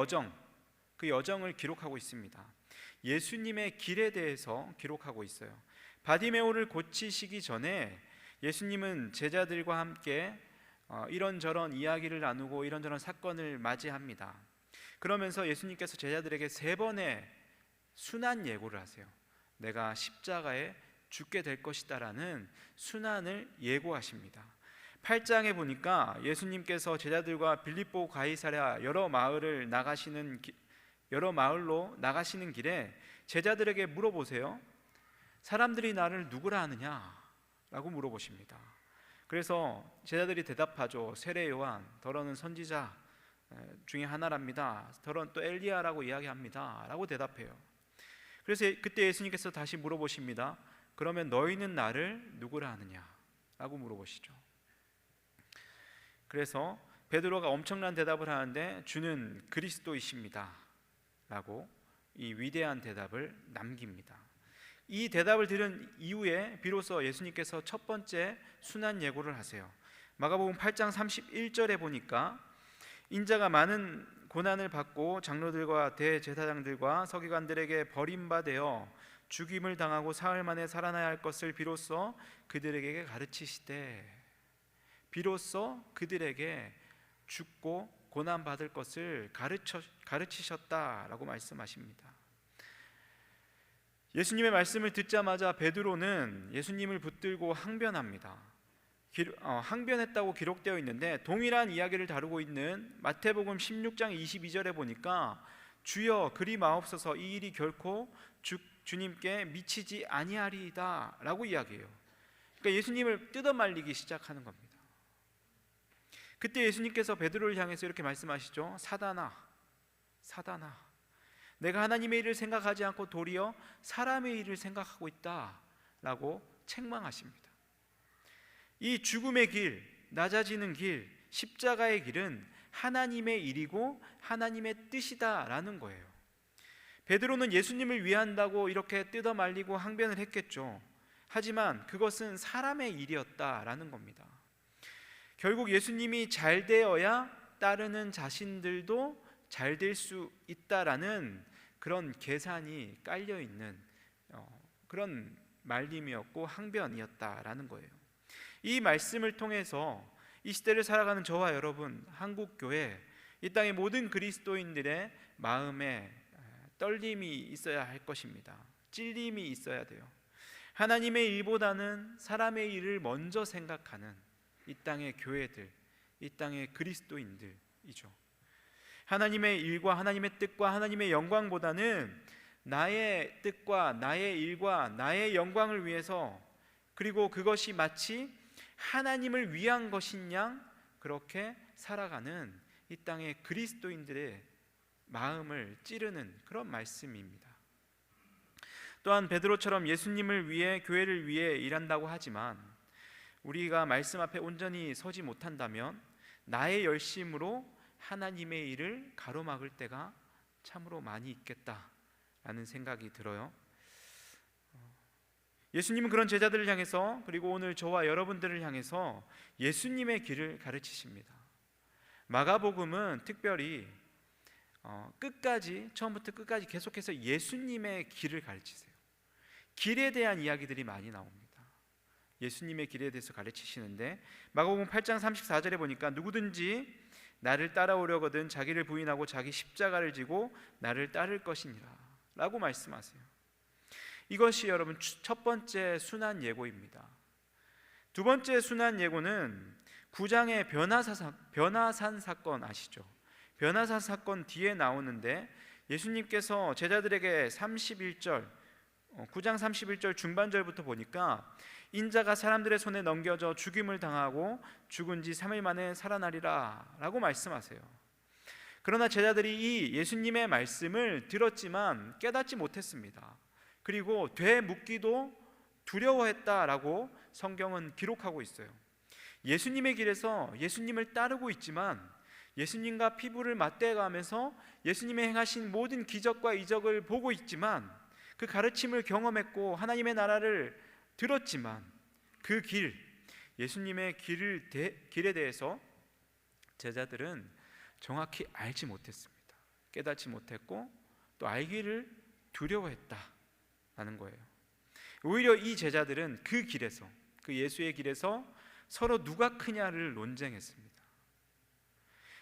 여정, 그 여정을 기록하고 있습니다. 예수님의 길에 대해서 기록하고 있어요. 바디메오를 고치시기 전에 예수님은 제자들과 함께 이런저런 이야기를 나누고 이런저런 사건을 맞이합니다. 그러면서 예수님께서 제자들에게 3번의 순환 예고를 하세요. 내가 십자가에 죽게 될 것이다 라는 순환을 예고하십니다. 8장에 보니까 예수님께서 제자들과 빌립보 가이사랴 여러 마을로 나가시는 길에 제자들에게 물어보세요. 사람들이 나를 누구라 하느냐? 라고 물어보십니다. 그래서 제자들이 대답하죠. 세례 요한, 더러는 선지자 중에 하나랍니다. 더러는 또 엘리야라고 이야기합니다. 라고 대답해요. 그래서 그때 예수님께서 다시 물어보십니다. 그러면 너희는 나를 누구라 하느냐? 라고 물어보시죠. 그래서 베드로가 엄청난 대답을 하는데 주는 그리스도이십니다 라고 이 위대한 대답을 남깁니다. 이 대답을 들은 이후에 비로소 예수님께서 첫 번째 순환 예고를 하세요. 마가복음 8장 31절에 보니까 인자가 많은 고난을 받고 장로들과 대제사장들과 서기관들에게 버림받아 죽임을 당하고 사흘 만에 살아나야 할 것을 비로소 그들에게 가르치시되, 비로소 그들에게 죽고 고난받을 것을 가르치셨다라고 말씀하십니다. 예수님의 말씀을 듣자마자 베드로는 예수님을 붙들고 항변합니다. 항변했다고 기록되어 있는데 동일한 이야기를 다루고 있는 마태복음 16장 22절에 보니까 주여 그리 마옵소서 이 일이 결코 주님께 미치지 아니하리이다 라고 이야기해요. 그러니까 예수님을 뜯어말리기 시작하는 겁니다. 그때 예수님께서 베드로를 향해서 이렇게 말씀하시죠. 사단아, 내가 하나님의 일을 생각하지 않고 도리어 사람의 일을 생각하고 있다 라고 책망하십니다. 이 죽음의 길, 낮아지는 길, 십자가의 길은 하나님의 일이고 하나님의 뜻이다 라는 거예요. 베드로는 예수님을 위한다고 이렇게 뜯어말리고 항변을 했겠죠. 하지만 그것은 사람의 일이었다라는 겁니다. 결국 예수님이 잘 되어야 따르는 자신들도 잘 될 수 있다라는 그런 계산이 깔려있는 그런 말림이었고 항변이었다라는 거예요. 이 말씀을 통해서 이 시대를 살아가는 저와 여러분, 한국교회, 이 땅의 모든 그리스도인들의 마음에 떨림이 있어야 할 것입니다. 찔림이 있어야 돼요. 하나님의 일보다는 사람의 일을 먼저 생각하는 이 땅의 교회들, 이 땅의 그리스도인들이죠. 하나님의 일과 하나님의 뜻과 하나님의 영광보다는 나의 뜻과 나의 일과 나의 영광을 위해서, 그리고 그것이 마치 하나님을 위한 것인 양 그렇게 살아가는 이 땅의 그리스도인들의 마음을 찌르는 그런 말씀입니다. 또한 베드로처럼 예수님을 위해, 교회를 위해 일한다고 하지만 우리가 말씀 앞에 온전히 서지 못한다면 나의 열심으로 하나님의 일을 가로막을 때가 참으로 많이 있겠다라는 생각이 들어요. 예수님은 그런 제자들을 향해서, 그리고 오늘 저와 여러분들을 향해서 예수님의 길을 가르치십니다. 마가복음은 특별히 처음부터 끝까지 계속해서 예수님의 길을 가르치세요. 길에 대한 이야기들이 많이 나옵니다. 예수님의 길에 대해서 가르치시는데 마가복음 8장 34절에 보니까 누구든지 나를 따라오려거든 자기를 부인하고 자기 십자가를 지고 나를 따를 것이니라 라고 말씀하세요. 이것이 여러분 첫 번째 순환 예고입니다. 두 번째 순환 예고는 9장의 변화산 사건 아시죠? 변화산 사건 뒤에 나오는데 예수님께서 제자들에게 9장 31절 중반절부터 보니까 인자가 사람들의 손에 넘겨져 죽임을 당하고 죽은 지 3일 만에 살아나리라 라고 말씀하세요. 그러나 제자들이 이 예수님의 말씀을 들었지만 깨닫지 못했습니다. 그리고 되묻기도 두려워했다라고 성경은 기록하고 있어요. 예수님의 길에서 예수님을 따르고 있지만 예수님과 피부를 맞대가면서 예수님의 행하신 모든 기적과 이적을 보고 있지만 그 가르침을 경험했고 하나님의 나라를 들었지만 그 길, 예수님의 길에 대해서 제자들은 정확히 알지 못했습니다. 깨닫지 못했고 또 알기를 두려워했다라는 거예요. 오히려 이 제자들은 그 길에서, 그 예수의 길에서 서로 누가 크냐를 논쟁했습니다.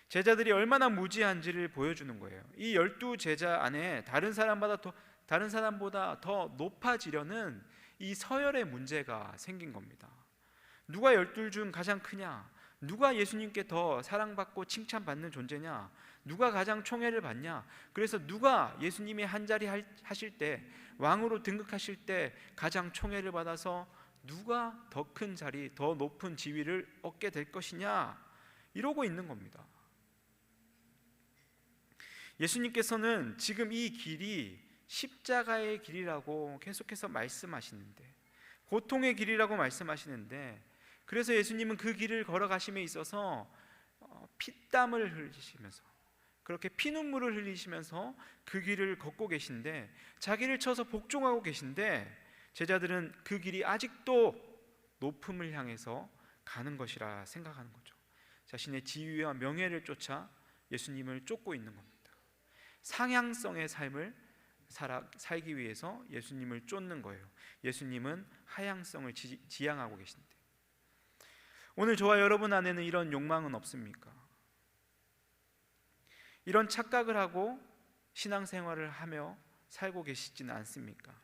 제자들이 얼마나 무지한지를 보여주는 거예요. 이 12제자 안에 다른 사람보다 더 높아지려는 이 서열의 문제가 생긴 겁니다. 누가 12 중 가장 크냐? 누가 예수님께 더 사랑받고 칭찬받는 존재냐? 누가 가장 총애를 받냐? 그래서 누가 예수님이 한자리 하실 때, 왕으로 등극하실 때 가장 총애를 받아서 누가 더 큰 자리, 더 높은 지위를 얻게 될 것이냐? 이러고 있는 겁니다. 예수님께서는 지금 이 길이 십자가의 길이라고 계속해서 말씀하시는데, 고통의 길이라고 말씀하시는데, 그래서 예수님은 그 길을 걸어가심에 있어서 피땀을 흘리시면서, 그렇게 피눈물을 흘리시면서 그 길을 걷고 계신데, 자기를 쳐서 복종하고 계신데, 제자들은 그 길이 아직도 높음을 향해서 가는 것이라 생각하는 거죠. 자신의 지위와 명예를 쫓아 예수님을 쫓고 있는 겁니다. 상향성의 삶을 살기 위해서 예수님을 쫓는 거예요. 예수님은 하향성을 지향하고 계신데, 오늘 저와 여러분 안에는 이런 욕망은 없습니까? 이런 착각을 하고 신앙생활을 하며 살고 계시지는 않습니까?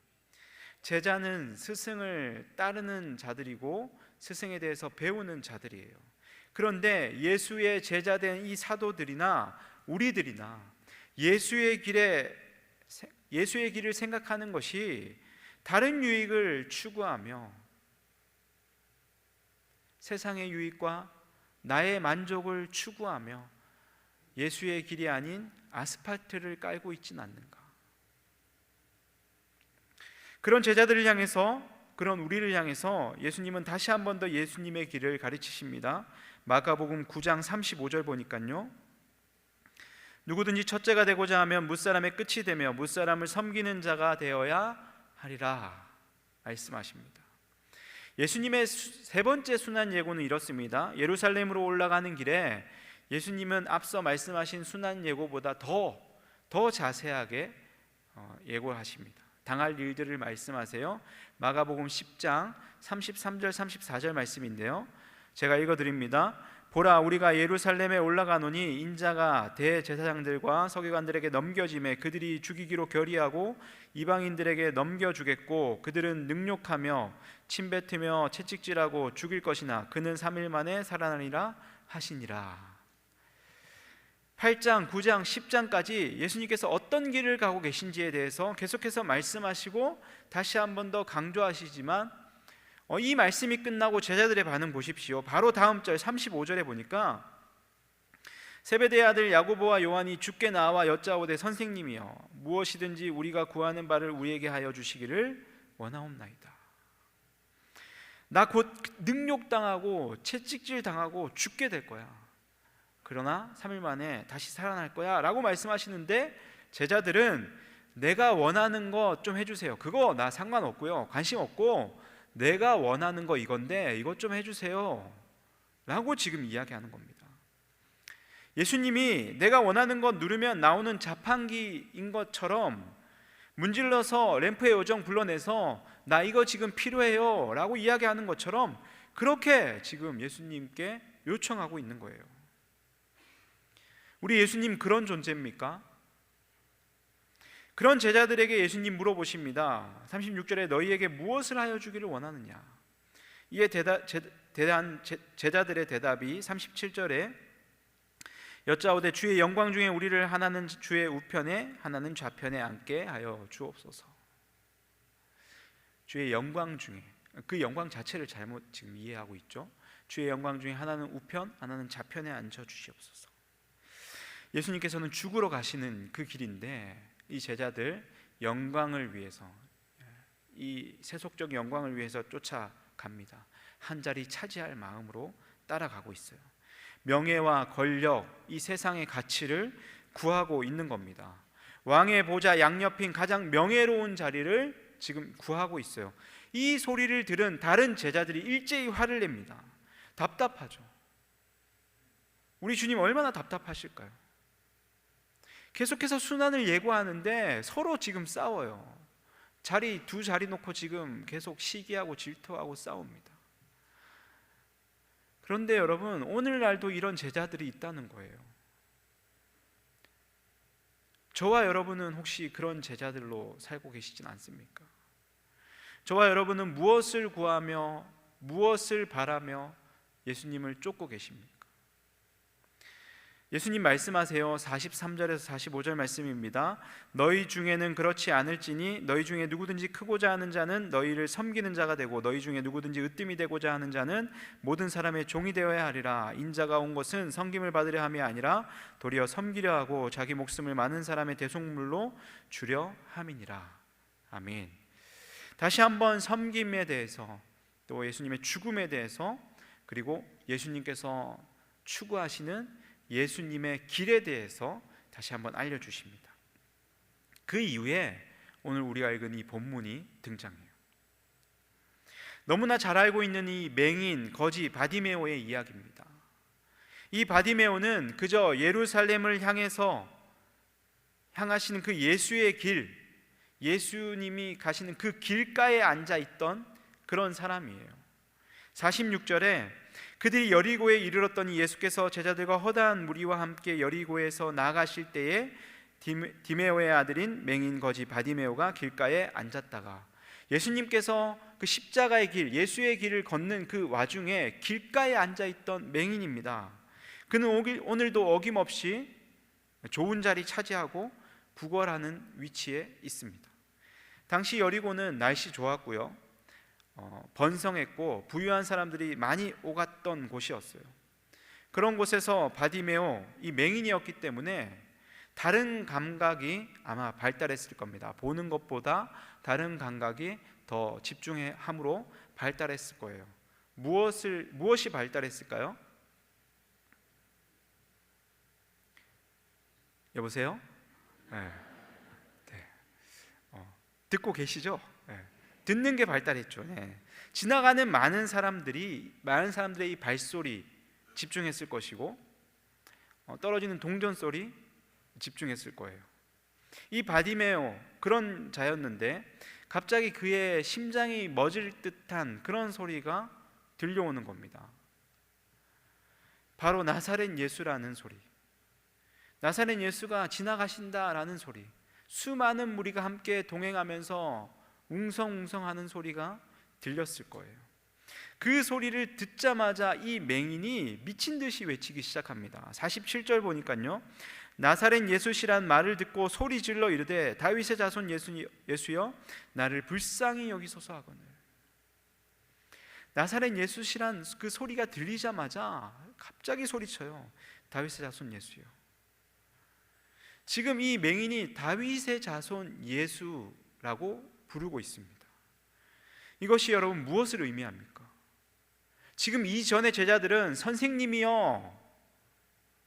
제자는 스승을 따르는 자들이고 스승에 대해서 배우는 자들이에요. 그런데 예수의 제자된 이 사도들이나 우리들이나 예수의 길을 생각하는 것이 다른 유익을 추구하며 세상의 유익과 나의 만족을 추구하며 예수의 길이 아닌 아스팔트를 깔고 있지는 않는가? 그런 제자들을 향해서, 그런 우리를 향해서 예수님은 다시 한 번 더 예수님의 길을 가르치십니다. 마가복음 9장 35절 보니까요, 누구든지 첫째가 되고자 하면 무사람의 끝이 되며 무사람을 섬기는 자가 되어야 하리라 말씀하십니다. 예수님의 세 번째 순환 예고는 이렇습니다. 예루살렘으로 올라가는 길에 예수님은 앞서 말씀하신 순환 예고보다 더 자세하게 예고하십니다. 당할 일들을 말씀하세요. 마가복음 10장 33절 34절 말씀인데요, 제가 읽어드립니다. 보라, 우리가 예루살렘에 올라가노니 인자가 대제사장들과 서기관들에게 넘겨짐에 그들이 죽이기로 결의하고 이방인들에게 넘겨주겠고, 그들은 능욕하며 침뱉으며 채찍질하고 죽일 것이나 그는 3일 만에 살아나리라 하시니라. 8장, 9장, 10장까지 예수님께서 어떤 길을 가고 계신지에 대해서 계속해서 말씀하시고 다시 한 번 더 강조하시지만, 이 말씀이 끝나고 제자들의 반응 보십시오. 바로 다음 절 35절에 보니까 세베대의 아들 야고보와 요한이 주께 나와 여짜오되 선생님이여, 무엇이든지 우리가 구하는 바를 우리에게 하여 주시기를 원하옵나이다. 나 곧 능욕당하고 채찍질 당하고 죽게 될 거야. 그러나 3일 만에 다시 살아날 거야 라고 말씀하시는데, 제자들은 내가 원하는 거 좀 해주세요, 그거 나 상관없고요, 관심 없고 내가 원하는 거 이건데 이것 좀 해주세요 라고 지금 이야기하는 겁니다. 예수님이 내가 원하는 것 누르면 나오는 자판기인 것처럼 문질러서 램프의 요정 불러내서 나 이거 지금 필요해요 라고 이야기하는 것처럼 그렇게 지금 예수님께 요청하고 있는 거예요. 우리 예수님 그런 존재입니까? 그런 제자들에게 예수님 물어보십니다. 36절에 너희에게 무엇을 하여 주기를 원하느냐? 이에 제자들의 대답이 37절에 여짜오되 주의 영광 중에 우리를 하나는 주의 우편에 하나는 좌편에 앉게 하여 주옵소서. 주의 영광 중에, 그 영광 자체를 잘못 지금 이해하고 있죠. 주의 영광 중에 하나는 우편, 하나는 좌편에 앉혀 주시옵소서. 예수님께서는 죽으러 가시는 그 길인데 이 제자들 영광을 위해서, 이 세속적 영광을 위해서 쫓아갑니다. 한 자리 차지할 마음으로 따라가고 있어요. 명예와 권력, 이 세상의 가치를 구하고 있는 겁니다. 왕의 보좌 양옆인 가장 명예로운 자리를 지금 구하고 있어요. 이 소리를 들은 다른 제자들이 일제히 화를 냅니다. 답답하죠. 우리 주님 얼마나 답답하실까요? 계속해서 순환을 예고하는데 서로 지금 싸워요. 두 자리 놓고 지금 계속 시기하고 질투하고 싸웁니다. 그런데 여러분, 오늘날도 이런 제자들이 있다는 거예요. 저와 여러분은 혹시 그런 제자들로 살고 계시진 않습니까? 저와 여러분은 무엇을 구하며 무엇을 바라며 예수님을 쫓고 계십니까? 예수님 말씀하세요. 43절에서 45절 말씀입니다. 너희 중에는 그렇지 않을지니 너희 중에 누구든지 크고자 하는 자는 너희를 섬기는 자가 되고 너희 중에 누구든지 으뜸이 되고자 하는 자는 모든 사람의 종이 되어야 하리라. 인자가 온 것은 섬김을 받으려 함이 아니라 도리어 섬기려 하고 자기 목숨을 많은 사람의 대속물로 주려 함이니라. 아멘. 다시 한번 섬김에 대해서, 또 예수님의 죽음에 대해서, 그리고 예수님께서 추구하시는 예수님의 길에 대해서 다시 한번 알려주십니다. 그 이후에 오늘 우리가 읽은 이 본문이 등장해요. 너무나 잘 알고 있는 이 맹인 거지 바디메오의 이야기입니다. 이 바디메오는 그저 예루살렘을 향하시는 그 예수의 길, 예수님이 가시는 그 길가에 앉아있던 그런 사람이에요. 46절에 그들이 여리고에 이르렀더니 예수께서 제자들과 허다한 무리와 함께 여리고에서 나가실 때에 디메오의 아들인 맹인 거지 바디메오가 길가에 앉았다가, 예수님께서 그 십자가의 길, 예수의 길을 걷는 그 와중에 길가에 앉아있던 맹인입니다. 그는 오늘도 어김없이 좋은 자리 차지하고 구걸하는 위치에 있습니다. 당시 여리고는 날씨 좋았고요, 번성했고 부유한 사람들이 많이 오갔던 곳이었어요. 그런 곳에서 바디메오, 이 맹인이었기 때문에 다른 감각이 아마 발달했을 겁니다. 보는 것보다 다른 감각이 더 집중함으로 발달했을 거예요. 무엇이 발달했을까요? 여보세요? 네. 듣고 계시죠? 네. 듣는 게 발달했죠. 네. 지나가는 많은 사람들의 이 발소리 집중했을 것이고, 떨어지는 동전 소리 집중했을 거예요. 이 바디메오, 그런 자였는데 갑자기 그의 심장이 멎을 듯한 그런 소리가 들려오는 겁니다. 바로 나사렛 예수라는 소리, 나사렛 예수가 지나가신다라는 소리, 수많은 무리가 함께 동행하면서 웅성웅성하는 소리가 들렸을 거예요. 그 소리를 듣자마자 이 맹인이 미친 듯이 외치기 시작합니다. 47절 보니까요, 나사렛 예수시란 말을 듣고 소리 질러 이르되 다윗의 자손 예수여 나를 불쌍히 여기소서 하거늘. 나사렛 예수시란 그 소리가 들리자마자 갑자기 소리쳐요. 다윗의 자손 예수요. 지금 이 맹인이 다윗의 자손 예수라고 부르고 있습니다. 이것이 여러분 무엇을 의미합니까? 지금 이전의 제자들은 선생님이여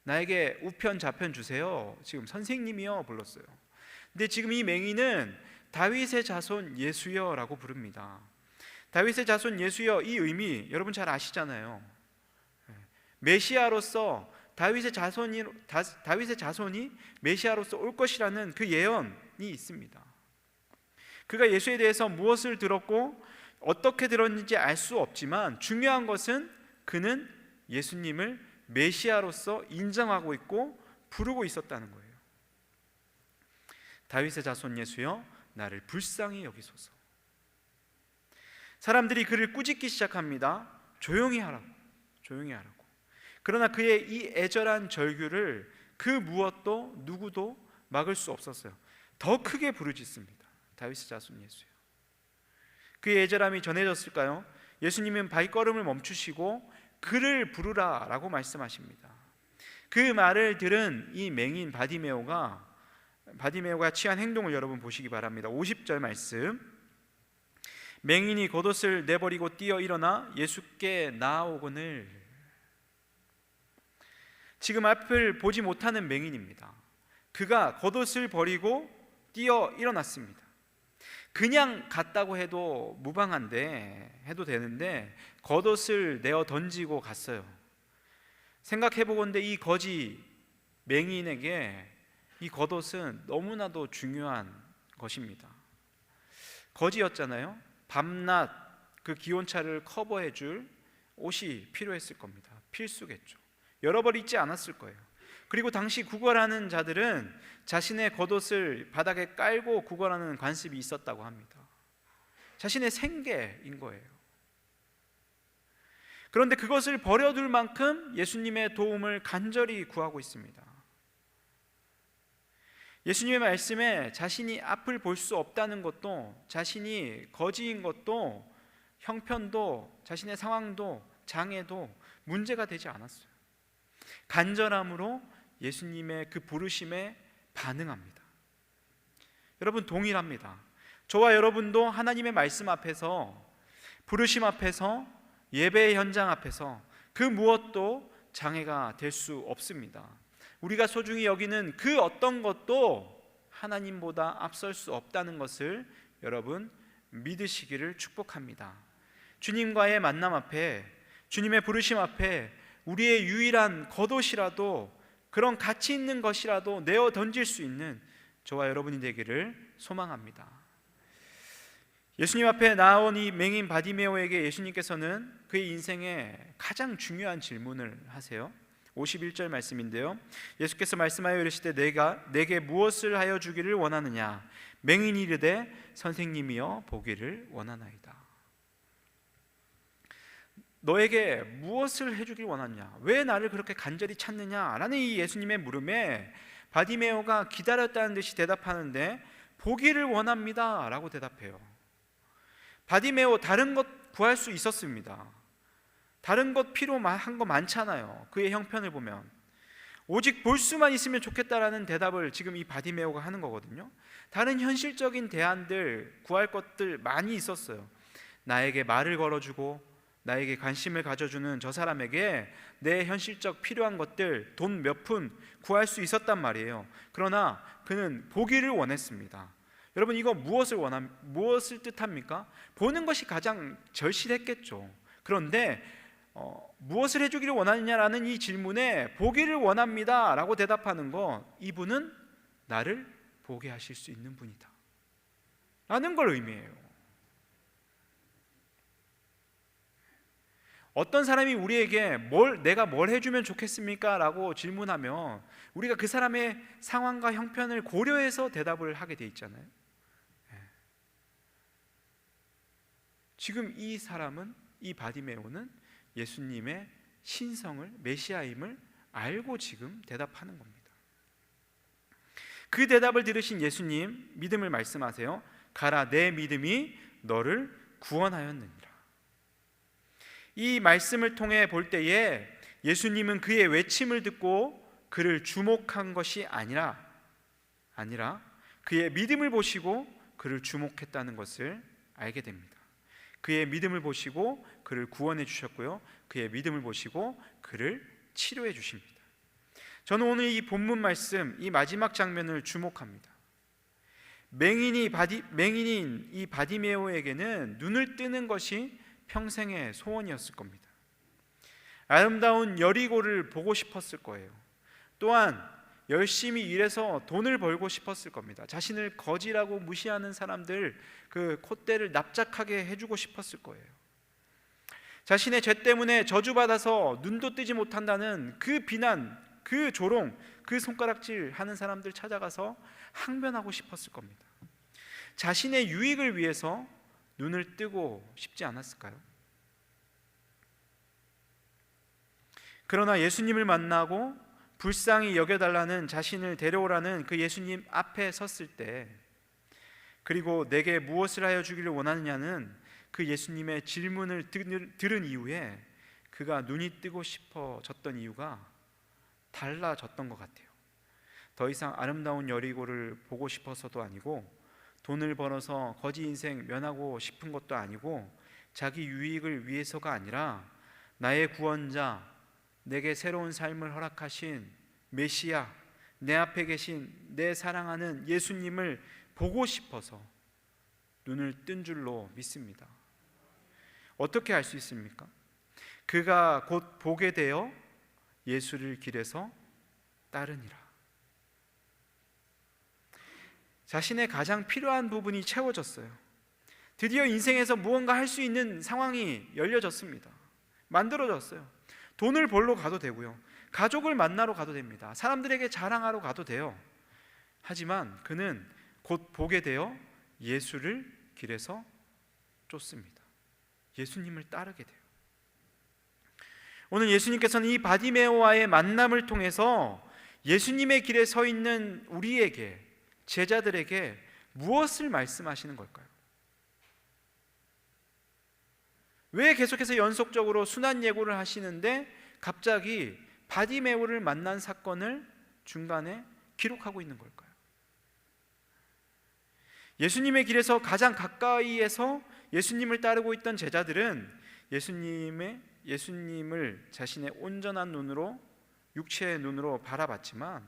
나에게 우편 좌편 주세요, 지금 선생님이여 불렀어요. 근데 지금 이 맹인은 다윗의 자손 예수여 라고 부릅니다. 다윗의 자손 예수여, 이 의미 여러분 잘 아시잖아요. 메시아로서 다윗의 자손이 메시아로서 올 것이라는 그 예언이 있습니다. 그가 예수에 대해서 무엇을 들었고 어떻게 들었는지 알 수 없지만 중요한 것은 그는 예수님을 메시아로서 인정하고 있고 부르고 있었다는 거예요. 다윗의 자손 예수여 나를 불쌍히 여기소서. 사람들이 그를 꾸짖기 시작합니다. 조용히 하라고. 그러나 그의 이 애절한 절규를 그 무엇도 누구도 막을 수 없었어요. 더 크게 부르짖습니다. 다윗의 자손 예수요. 그의 애절함이 전해졌을까요? 예수님은 발걸음을 멈추시고 그를 부르라 라고 말씀하십니다. 그 말을 들은 이 맹인 바디메오가 취한 행동을 여러분 보시기 바랍니다. 50절 말씀, 맹인이 겉옷을 내버리고 뛰어 일어나 예수께 나아오거늘. 지금 앞을 보지 못하는 맹인입니다. 그가 겉옷을 버리고 뛰어 일어났습니다. 그냥 갔다고 해도 무방한데, 해도 되는데 겉옷을 내어 던지고 갔어요. 생각해보건대 이 거지 맹인에게 이 겉옷은 너무나도 중요한 것입니다. 거지였잖아요. 밤낮 그 기온차를 커버해 줄 옷이 필요했을 겁니다. 필수겠죠. 여러 벌 입지 않았을 거예요. 그리고 당시 구걸하는 자들은 자신의 겉옷을 바닥에 깔고 구걸하는 관습이 있었다고 합니다. 자신의 생계인 거예요. 그런데 그것을 버려둘 만큼 예수님의 도움을 간절히 구하고 있습니다. 예수님의 말씀에 자신이 앞을 볼 수 없다는 것도, 자신이 거지인 것도, 형편도, 자신의 상황도, 장애도 문제가 되지 않았어요. 간절함으로 예수님의 그 부르심에 반응합니다. 여러분, 동일합니다. 저와 여러분도 하나님의 말씀 앞에서, 부르심 앞에서, 예배의 현장 앞에서 그 무엇도 장애가 될 수 없습니다. 우리가 소중히 여기는 그 어떤 것도 하나님보다 앞설 수 없다는 것을 여러분 믿으시기를 축복합니다. 주님과의 만남 앞에, 주님의 부르심 앞에 우리의 유일한 겉옷이라도, 그런 가치 있는 것이라도 내어 던질 수 있는 저와 여러분이 되기를 소망합니다. 예수님 앞에 나온 이 맹인 바디메오에게 예수님께서는 그의 인생에 가장 중요한 질문을 하세요. 51절 말씀인데요, 예수께서 말씀하여 이르시되 내게 무엇을 하여 주기를 원하느냐? 맹인이 이르되 선생님이여 보기를 원하나이다. 너에게 무엇을 해주길 원하냐? 왜 나를 그렇게 간절히 찾느냐? 라는 이 예수님의 물음에 바디메오가 기다렸다는 듯이 대답하는데 보기를 원합니다 라고 대답해요. 바디메오 다른 것 구할 수 있었습니다. 다른 것 필요한 거 많잖아요. 그의 형편을 보면 오직 볼 수만 있으면 좋겠다라는 대답을 지금 이 바디메오가 하는 거거든요. 다른 현실적인 대안들, 구할 것들 많이 있었어요. 나에게 말을 걸어주고 나에게 관심을 가져주는 저 사람에게 내 현실적 필요한 것들, 돈 몇 푼 구할 수 있었단 말이에요. 그러나 그는 보기를 원했습니다. 여러분, 이거 무엇을 뜻합니까? 보는 것이 가장 절실했겠죠. 그런데 무엇을 해주기를 원하느냐라는 이 질문에 보기를 원합니다 라고 대답하는 건, 이분은 나를 보게 하실 수 있는 분이다 라는 걸 의미해요. 어떤 사람이 우리에게 내가 뭘 해주면 좋겠습니까? 라고 질문하면 우리가 그 사람의 상황과 형편을 고려해서 대답을 하게 돼 있잖아요. 지금 이 사람은, 이 바디메오는 예수님의 신성을, 메시아임을 알고 지금 대답하는 겁니다. 그 대답을 들으신 예수님 믿음을 말씀하세요. 가라, 내 믿음이 너를 구원하였느니라. 이 말씀을 통해 볼 때에 예수님은 그의 외침을 듣고 그를 주목한 것이 아니라 그의 믿음을 보시고 그를 주목했다는 것을 알게 됩니다. 그의 믿음을 보시고 그를 구원해 주셨고요, 그의 믿음을 보시고 그를 치료해 주십니다. 저는 오늘 이 본문 말씀, 이 마지막 장면을 주목합니다. 맹인인 이 바디메오에게는 눈을 뜨는 것이 평생의 소원이었을 겁니다. 아름다운 여리고를 보고 싶었을 거예요. 또한 열심히 일해서 돈을 벌고 싶었을 겁니다. 자신을 거지라고 무시하는 사람들 그 콧대를 납작하게 해주고 싶었을 거예요. 자신의 죄 때문에 저주받아서 눈도 뜨지 못한다는 그 비난, 그 조롱, 그 손가락질 하는 사람들 찾아가서 항변하고 싶었을 겁니다. 자신의 유익을 위해서 눈을 뜨고 싶지 않았을까요? 그러나 예수님을 만나고 불쌍히 여겨달라는, 자신을 데려오라는 그 예수님 앞에 섰을 때, 그리고 내게 무엇을 하여 주기를 원하느냐는 그 예수님의 질문을 들은 이후에 그가 눈이 뜨고 싶어졌던 이유가 달라졌던 것 같아요. 더 이상 아름다운 여리고를 보고 싶어서도 아니고, 돈을 벌어서 거지 인생 면하고 싶은 것도 아니고, 자기 유익을 위해서가 아니라 나의 구원자, 내게 새로운 삶을 허락하신 메시아, 내 앞에 계신 내 사랑하는 예수님을 보고 싶어서 눈을 뜬 줄로 믿습니다. 어떻게 알 수 있습니까? 그가 곧 보게 되어 예수를 길에서 따르니라. 자신의 가장 필요한 부분이 채워졌어요. 드디어 인생에서 무언가 할 수 있는 상황이 열려졌습니다. 만들어졌어요. 돈을 벌러 가도 되고요, 가족을 만나러 가도 됩니다. 사람들에게 자랑하러 가도 돼요. 하지만 그는 곧 보게 되어 예수를 길에서 쫓습니다. 예수님을 따르게 돼요. 오늘 예수님께서는 이 바디메오와의 만남을 통해서 예수님의 길에 서 있는 우리에게, 제자들에게 무엇을 말씀하시는 걸까요? 왜 계속해서 연속적으로 순환 예고를 하시는데 갑자기 바디메오를 만난 사건을 중간에 기록하고 있는 걸까요? 예수님의 길에서 가장 가까이에서 예수님을 따르고 있던 제자들은 예수님을 자신의 온전한 눈으로, 육체의 눈으로 바라봤지만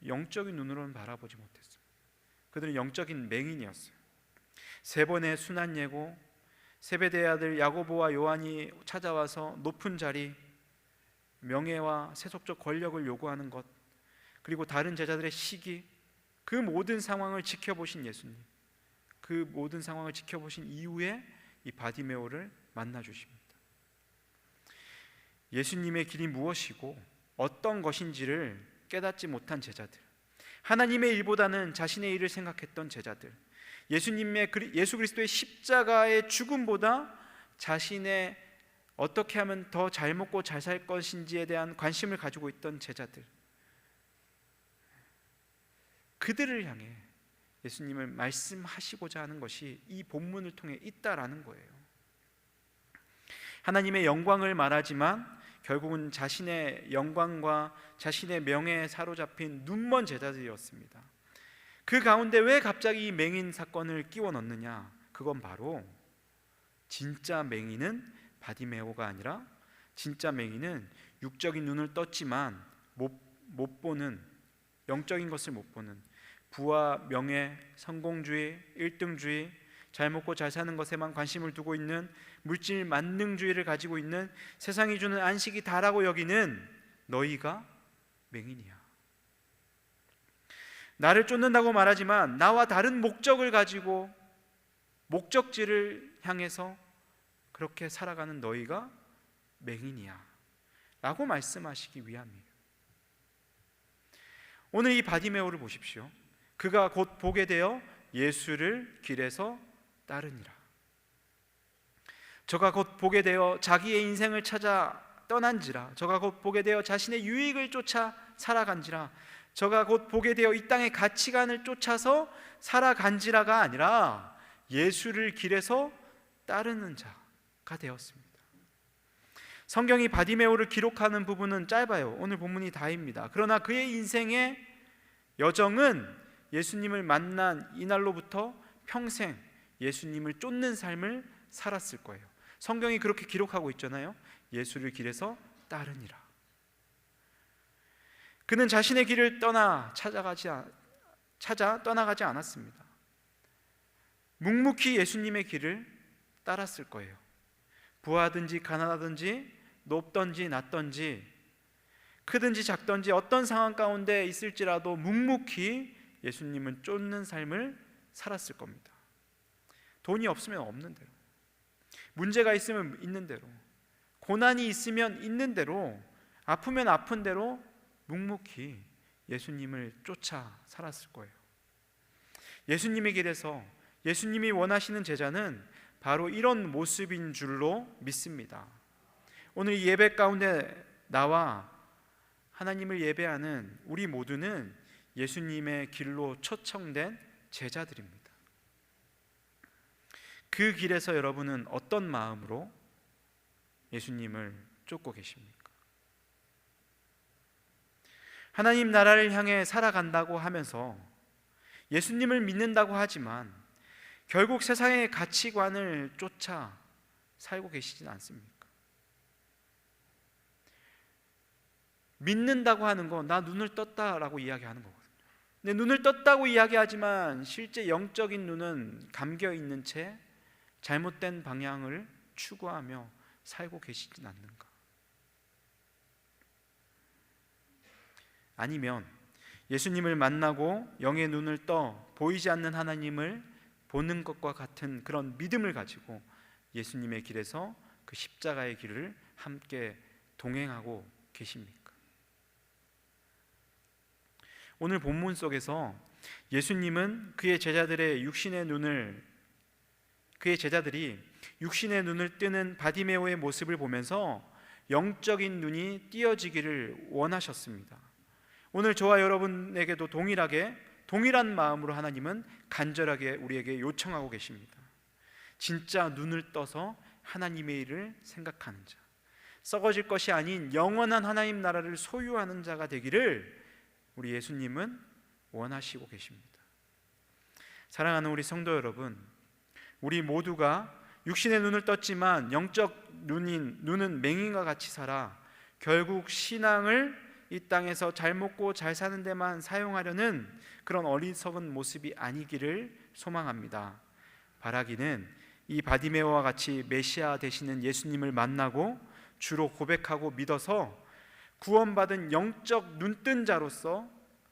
영적인 눈으로는 바라보지 못했어요. 그들은 영적인 맹인이었어요. 3번의 순환 예고, 세베대의 아들 야고보와 요한이 찾아와서 높은 자리, 명예와 세속적 권력을 요구하는 것, 그리고 다른 제자들의 시기, 그 모든 상황을 지켜보신 예수님, 그 모든 상황을 지켜보신 이후에 이 바디메오를 만나 주십니다. 예수님의 길이 무엇이고 어떤 것인지를 깨닫지 못한 제자들, 하나님의 일보다는 자신의 일을 생각했던 제자들, 예수 그리스도의 십자가의 죽음보다 자신의 어떻게 하면 더 잘 먹고 잘 살 것인지에 대한 관심을 가지고 있던 제자들, 그들을 향해 예수님을 말씀하시고자 하는 것이 이 본문을 통해 있다라는 거예요. 하나님의 영광을 말하지만 결국은 자신의 영광과 자신의 명예에 사로잡힌 눈먼 제자들이었습니다. 그 가운데 왜 갑자기 이 맹인 사건을 끼워 넣느냐? 그건 바로 진짜 맹인은 바디메오가 아니라, 진짜 맹인은 육적인 눈을 떴지만 못 보는, 영적인 것을 못 보는, 부와 명예, 성공주의, 1등주의, 잘 먹고 잘 사는 것에만 관심을 두고 있는, 물질 만능주의를 가지고 있는, 세상이 주는 안식이 다라고 여기는 너희가 맹인이야. 나를 쫓는다고 말하지만 나와 다른 목적을 가지고 목적지를 향해서 그렇게 살아가는 너희가 맹인이야 라고 말씀하시기 위함이에요. 오늘 이 바디메오를 보십시오. 그가 곧 보게 되어 예수를 길에서 따르니라. 저가 곧 보게 되어 자기의 인생을 찾아 떠난지라. 저가 곧 보게 되어 자신의 유익을 쫓아 살아간지라. 저가 곧 보게 되어 이 땅의 가치관을 쫓아서 살아간지라가 아니라 예수를 길에서 따르는 자가 되었습니다. 성경이 바디메오를 기록하는 부분은 짧아요. 오늘 본문이 다입니다. 그러나 그의 인생의 여정은 예수님을 만난 이날로부터 평생 예수님을 쫓는 삶을 살았을 거예요. 성경이 그렇게 기록하고 있잖아요. 예수를 길에서 따르니라. 그는 자신의 길을 찾아 떠나가지 않았습니다. 묵묵히 예수님의 길을 따랐을 거예요. 부하든지 가난하든지 높든지 낮든지 크든지 작든지 어떤 상황 가운데 있을지라도 묵묵히 예수님을 쫓는 삶을 살았을 겁니다. 돈이 없으면 없는 대로, 문제가 있으면 있는 대로, 고난이 있으면 있는 대로, 아프면 아픈 대로 묵묵히 예수님을 쫓아 살았을 거예요. 예수님의 길에서 예수님이 원하시는 제자는 바로 이런 모습인 줄로 믿습니다. 오늘 이 예배 가운데 나와 하나님을 예배하는 우리 모두는 예수님의 길로 초청된 제자들입니다. 그 길에서 여러분은 어떤 마음으로 예수님을 쫓고 계십니까? 하나님 나라를 향해 살아간다고 하면서 예수님을 믿는다고 하지만 결국 세상의 가치관을 쫓아 살고 계시진 않습니까? 믿는다고 하는 건 나 눈을 떴다라고 이야기하는 거거든요. 근데 눈을 떴다고 이야기하지만 실제 영적인 눈은 감겨 있는 채 잘못된 방향을 추구하며 살고 계시진 않는가? 아니면 예수님을 만나고 영의 눈을 떠 보이지 않는 하나님을 보는 것과 같은 그런 믿음을 가지고 예수님의 길에서 그 십자가의 길을 함께 동행하고 계십니까? 오늘 본문 속에서 예수님은 그의 제자들이 육신의 눈을 뜨는 바디메오의 모습을 보면서 영적인 눈이 띄어지기를 원하셨습니다. 오늘 저와 여러분에게도 동일한 마음으로 하나님은 간절하게 우리에게 요청하고 계십니다. 진짜 눈을 떠서 하나님의 일을 생각하는 자, 썩어질 것이 아닌 영원한 하나님 나라를 소유하는 자가 되기를 우리 예수님은 원하시고 계십니다. 사랑하는 우리 성도 여러분, 우리 모두가 육신의 눈을 떴지만 영적 눈은 맹인과 같이 살아 결국 신앙을 이 땅에서 잘 먹고 잘 사는 데만 사용하려는 그런 어리석은 모습이 아니기를 소망합니다. 바라기는 이 바디메오와 같이 메시아 되시는 예수님을 만나고 주로 고백하고 믿어서 구원받은 영적 눈뜬 자로서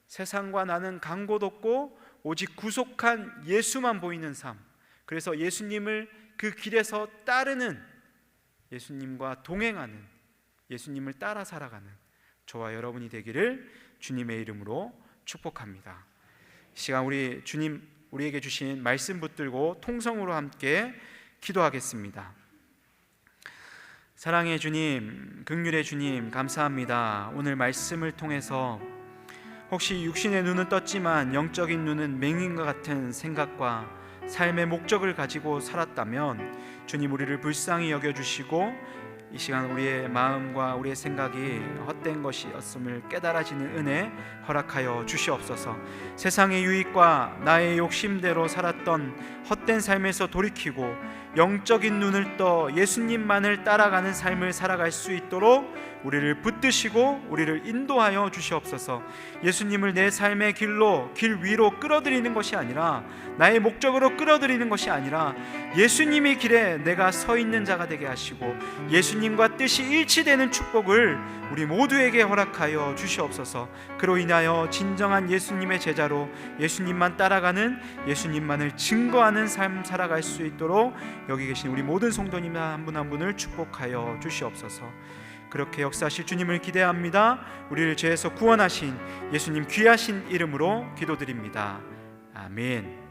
세상과 나는 간 곳 없고 오직 구속한 예수만 보이는 삶, 그래서 예수님을 그 길에서 따르는, 예수님과 동행하는, 예수님을 따라 살아가는 저와 여러분이 되기를 주님의 이름으로 축복합니다. 이 시간 주님 우리에게 주신 말씀 붙들고 통성으로 함께 기도하겠습니다. 사랑의 주님, 긍휼의 주님, 감사합니다. 오늘 말씀을 통해서 혹시 육신의 눈은 떴지만 영적인 눈은 맹인과 같은 생각과 삶의 목적을 가지고 살았다면 주님 우리를 불쌍히 여겨주시고 이 시간 우리의 마음과 우리의 생각이 헛된 것이었음을 깨달아지는 은혜 허락하여 주시옵소서. 세상의 유익과 나의 욕심대로 살았던 헛된 삶에서 돌이키고 영적인 눈을 떠 예수님만을 따라가는 삶을 살아갈 수 있도록 우리를 붙드시고 우리를 인도하여 주시옵소서. 예수님을 내 삶의 길 위로 끌어들이는 것이 아니라, 나의 목적으로 끌어들이는 것이 아니라 예수님의 길에 내가 서 있는 자가 되게 하시고 예수님과 뜻이 일치되는 축복을 우리 모두에게 허락하여 주시옵소서. 그로 인하여 진정한 예수님의 제자로 예수님만 따라가는, 예수님만을 증거하는 삶 살아갈 수 있도록 여기 계신 우리 모든 성도님 한 분 한 분을 축복하여 주시옵소서. 그렇게 역사하실 주님을 기대합니다. 우리를 죄에서 구원하신 예수님 귀하신 이름으로 기도드립니다. 아멘.